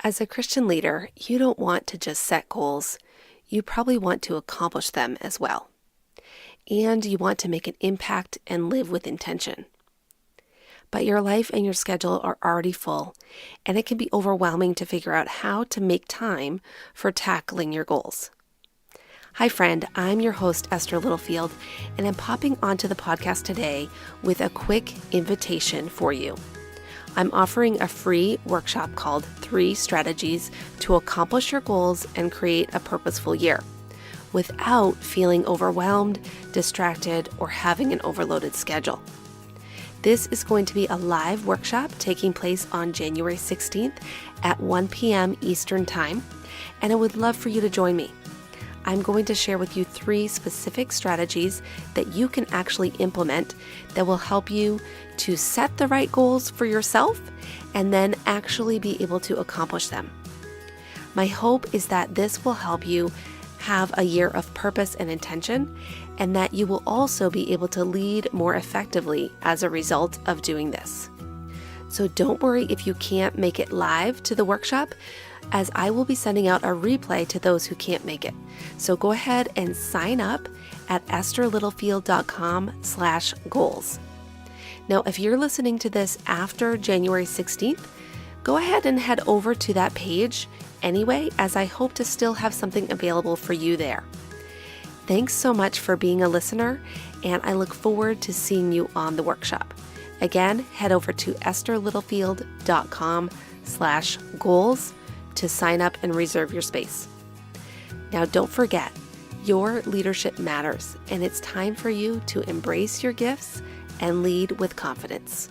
As a Christian leader, you don't want to just set goals. You probably want to accomplish them as well. And you want to make an impact and live with intention. But your life and your schedule are already full, and it can be overwhelming to figure out how to make time for tackling your goals. Hi friend, I'm your host Esther Littlefield, and I'm popping onto the podcast today with a quick invitation for you. I'm offering a free workshop called 3 Strategies to Accomplish Your Goals and Create a Purposeful Year without feeling overwhelmed, distracted, or having an overloaded schedule. This is going to be a live workshop taking place on January 16th at 1 p.m. Eastern Time, and I would love for you to join me. I'm going to share with you 3 specific strategies that you can actually implement that will help you to set the right goals for yourself and then actually be able to accomplish them. My hope is that this will help you have a year of purpose and intention, and that you will also be able to lead more effectively as a result of doing this. So don't worry if you can't make it live to the workshop, as I will be sending out a replay to those who can't make it. So go ahead and sign up at estherlittlefield.com/goals. Now, if you're listening to this after January 16th, go ahead and head over to that page anyway, as I hope to still have something available for you there. Thanks so much for being a listener, and I look forward to seeing you on the workshop. Again, head over to estherlittlefield.com/goals to sign up and reserve your space. Now, don't forget, your leadership matters, and it's time for you to embrace your gifts and lead with confidence.